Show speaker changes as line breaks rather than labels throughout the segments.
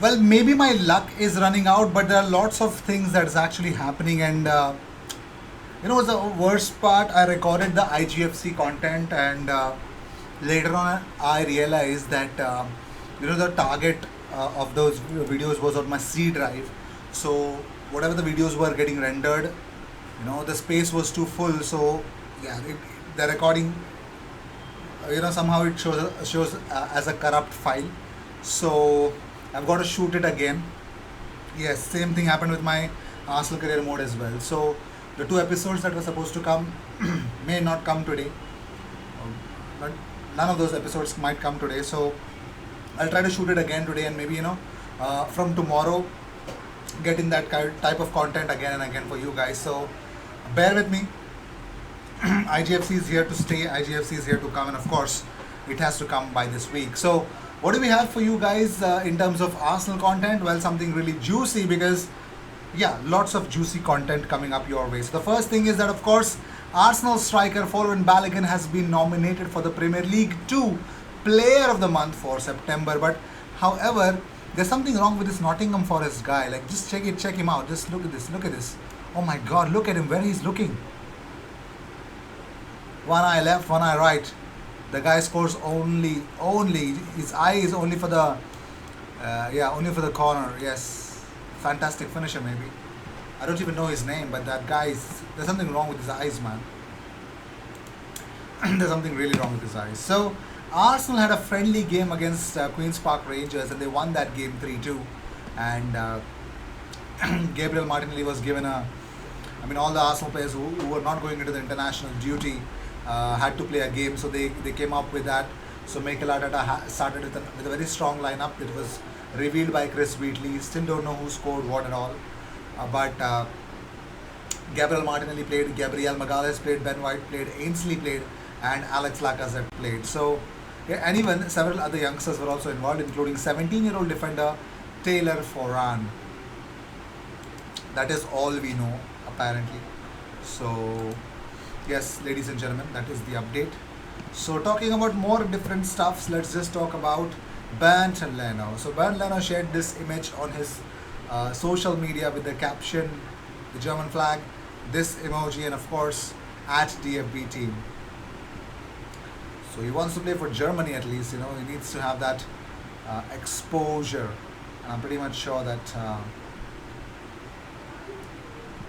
Well, maybe my luck is running out, but there are lots of things that is actually happening, and the worst part. I recorded the IGFC content, and later on, I realized that the target of those videos was on my C drive. So whatever the videos were getting rendered, the space was too full. So yeah, the recording, somehow it shows as a corrupt file. So I've got to shoot it again. Yes, same thing happened with my Arsenal career mode as well. So the two episodes that were supposed to come may not come today. But none of those episodes might come today. So I'll try to shoot it again today, and maybe from tomorrow getting that type of content again and again for you guys. So bear with me. IGFC is here to stay. IGFC is here to come, and of course, it has to come by this week. So, what do we have for you guys in terms of Arsenal content? Well, something really juicy because, yeah, lots of juicy content coming up your way. So, the first thing is that, of course, Arsenal striker Folarin Balogun has been nominated for the Premier League 2 Player of the Month for September. But, however, there's something wrong with this Nottingham Forest guy. Like, just check him out. Just look at this. Look at this. Oh my God! Look at him. Where he's looking. One eye left, one eye right. The guy scores only his eye is only for the only for the corner. Yes, fantastic finisher maybe. I don't even know his name, but that guy is, there's something wrong with his eyes, man. There's something really wrong with his eyes. So Arsenal had a friendly game against Queens Park Rangers, and they won that game 3-2. And Gabriel Martinelli was given a. I mean, all the Arsenal players who were not going into the international duty had to play a game, so they came up with that. So Mikel Arteta started with a very strong lineup. It was revealed by Chris Wheatley. Still don't know who scored what at all. But Gabriel Martinelli played, Gabriel Magalhaes played, Ben White played, Ainsley played, and Alex Lacazette played. So, yeah, and even several other youngsters were also involved, including 17-year-old defender Taylor Foran. That is all we know, apparently. So, yes, ladies and gentlemen, that is the update. So, talking about more different stuffs, let's just talk about Bernd Leno. So, Bernd Leno shared this image on his social media with the caption, the German flag, this emoji, and of course, at DFB team. So, he wants to play for Germany at least, he needs to have that exposure. And I'm pretty much sure that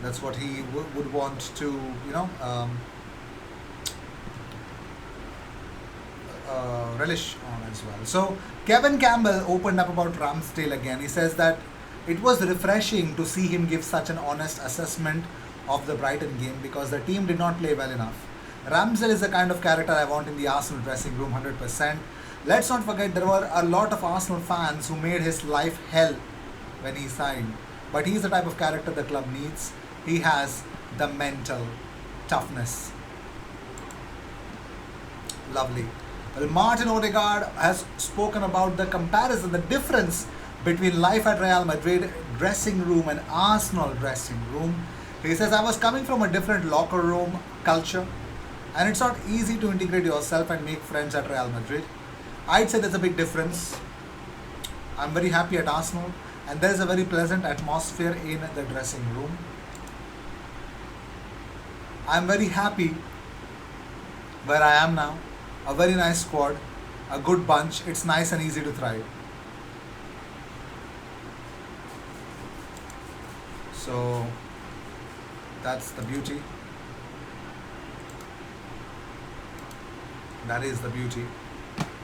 that's what he would want to, relish on as well. So Kevin Campbell opened up about Ramsdale again. He says that it was refreshing to see him give such an honest assessment of the Brighton game because the team did not play well enough. Ramsdale is the kind of character I want in the Arsenal dressing room, 100%. Let's not forget there were a lot of Arsenal fans who made his life hell when he signed. But he's the type of character the club needs. He has the mental toughness. Lovely. Well, Martin Odegaard has spoken about the comparison, the difference between life at Real Madrid dressing room and Arsenal dressing room. He says, I was coming from a different locker room culture, and it's not easy to integrate yourself and make friends at Real Madrid. I'd say there's a big difference. I'm very happy at Arsenal, and there's a very pleasant atmosphere in the dressing room. I'm very happy where I am now. A very nice squad, a good bunch. It's nice and easy to thrive. So that's the beauty. That is the beauty.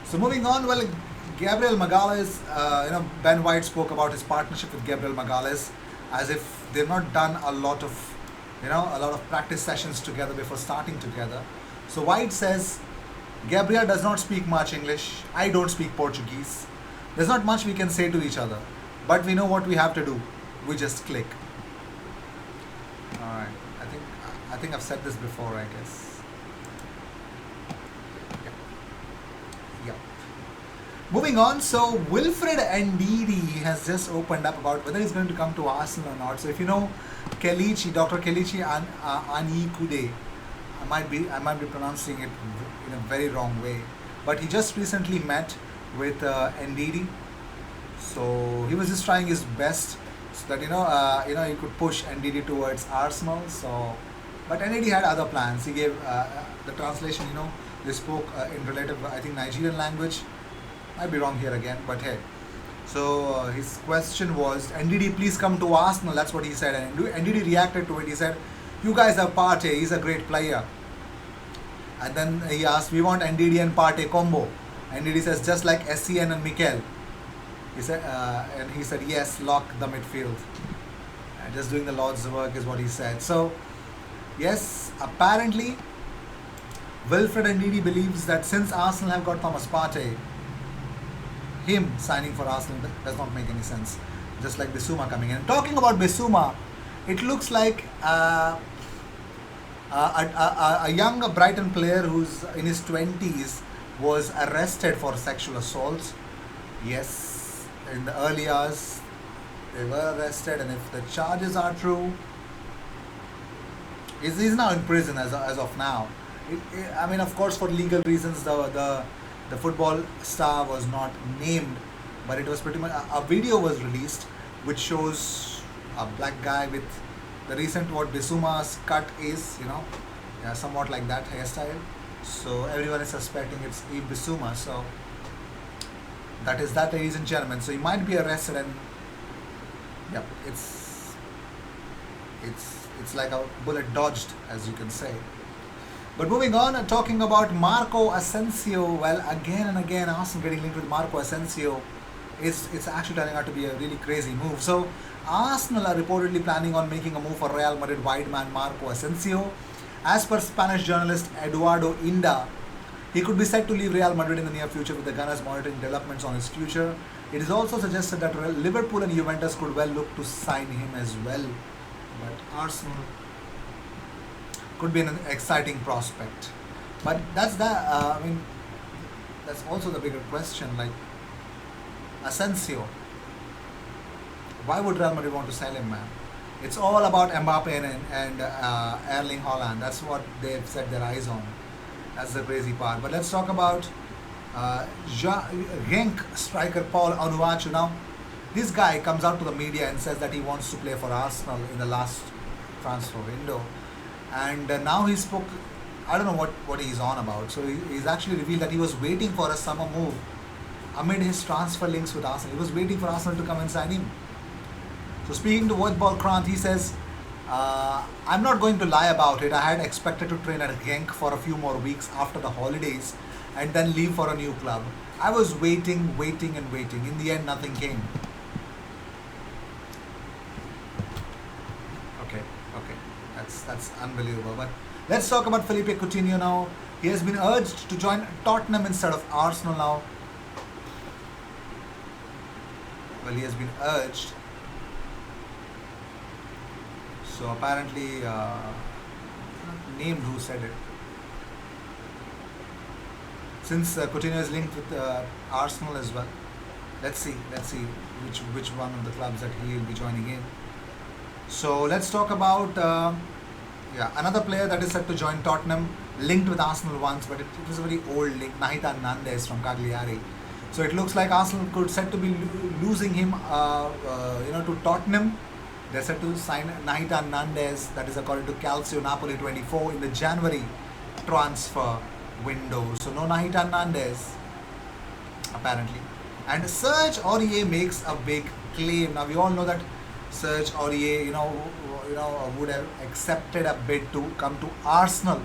So moving on, well, Gabriel Magalhaes, Ben White spoke about his partnership with Gabriel Magalhaes as if they've not done a lot of practice sessions together before starting together. So White says, Gabriel does not speak much English. I don't speak Portuguese. There's not much we can say to each other, but we know what we have to do. We just click. All right. I think I've said this before, I guess. Yeah. Moving on, so Wilfred Ndidi has just opened up about whether he's going to come to Arsenal or not. So if you know Kelechi, Dr. Kelechi Anikude, I might be pronouncing it in a very wrong way, but he just recently met with Ndidi, So he was just trying his best so that he could push NDD towards Arsenal. So, but NDD had other plans. He gave the translation. They spoke in relative, I think, Nigerian language. Might be wrong here again, but hey. So his question was, NDD, please come to Arsenal. That's what he said, and NDD reacted to it. He said, "You guys have Partey. He's a great player." And then he asked, "We want NDD and Partey combo." NDD says, "Just like SCN and Mikel." He said, "Yes, lock the midfield." Just doing the Lord's work is what he said. So, yes, apparently, Wilfred Ndidi believes that since Arsenal have got Thomas Partey, him signing for Arsenal does not make any sense. Just like Bissouma coming in. Talking about Bissouma, it looks like a young Brighton player who's in his 20s was arrested for sexual assault. Yes, in the early hours, they were arrested, and if the charges are true, he's now in prison as of now. I mean, of course, for legal reasons, the football star was not named, but it was pretty much a video was released which shows a black guy with the recent what Bissouma's cut is, yeah, somewhat like that hairstyle. So everyone is suspecting it's Yves Bissouma. So that is that, ladies and gentlemen. So he might be arrested, and yep, it's like a bullet dodged, as you can say. But moving on, talking about Marco Asensio, well, again and again, Arsenal getting linked with Marco Asensio. It's actually turning out to be a really crazy move. So Arsenal are reportedly planning on making a move for Real Madrid wide man Marco Asensio. As per Spanish journalist Eduardo Inda, he could be set to leave Real Madrid in the near future, with the Gunners monitoring developments on his future. It is also suggested that Liverpool and Juventus could well look to sign him as well. But Arsenal could be an exciting prospect. But that's that's also the bigger question. Like Asensio, why would Real Madrid want to sell him, man? It's all about Mbappe and Erling Haaland. That's what they've set their eyes on. That's the crazy part. But let's talk about Genk striker Paul Onuachu. Now, this guy comes out to the media and says that he wants to play for Arsenal in the last transfer window. And now he spoke, I don't know what he's on about. So he's actually revealed that he was waiting for a summer move amid his transfer links with Arsenal. He was waiting for Arsenal to come and sign him. So speaking to Wojtball Krant, he says, I'm not going to lie about it. I had expected to train at Genk for a few more weeks after the holidays and then leave for a new club. I was waiting. In the end, nothing came. Okay. That's unbelievable. But let's talk about Philippe Coutinho now. He has been urged to join Tottenham instead of Arsenal now. Well, he has been urged. So apparently, named who said it. Since Coutinho is linked with Arsenal as well, let's see which one of the clubs that he will be joining in. So let's talk about another player that is set to join Tottenham, linked with Arsenal once, but it was a very old link, Nahitan Nandes from Cagliari. So it looks like Arsenal could set to be losing him, to Tottenham. They're set to sign Nahitan Nandes, that is according to Calcio Napoli 24, in the January transfer window. So no Nahitan Nandes, apparently. And Serge Aurier makes a big claim. Now we all know that Serge Aurier, would have accepted a bid to come to Arsenal,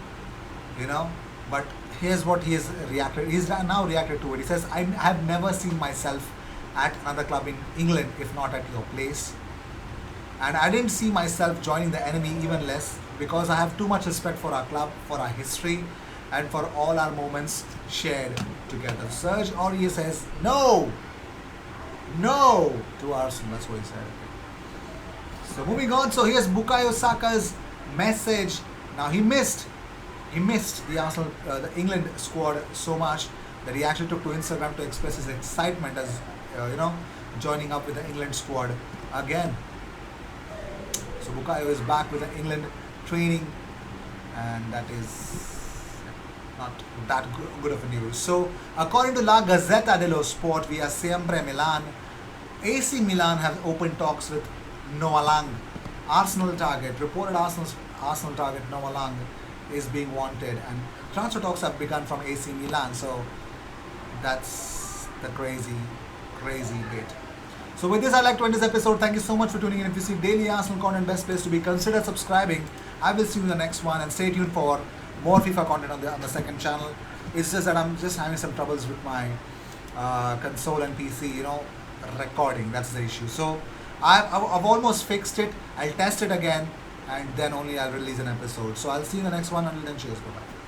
But here's what he has reacted. He's now reacted to it. He says, I have never seen myself at another club in England, if not at your place. And I didn't see myself joining the enemy, even less, because I have too much respect for our club, for our history, and for all our moments shared together. Serge Aurier says, no to Arsenal. That's what he said. So moving on, so here's Bukayo Saka's message. Now he missed the Arsenal, the England squad so much that he actually took to Instagram to express his excitement as, joining up with the England squad again. So Bukayo is back with the England training, and that is not that good of a news. So according to La Gazzetta dello Sport via Sempre Milan, AC Milan have opened talks with Noah Lang. Arsenal target, reported Arsenal target Noah Lang is being wanted, and transfer talks have begun from AC Milan. So that's the crazy bit. So with this, I like to end this episode. Thank you so much for tuning in. If you see daily Arsenal content, best place to be, consider subscribing. I will see you in the next one, and stay tuned for more FIFA content on the second channel. It's just that I'm just having some troubles with my console and PC, recording. That's the issue. So I've almost fixed it. I'll test it again, and then only I'll release an episode. So I'll see you in the next one. Until then, cheers. Bye bye.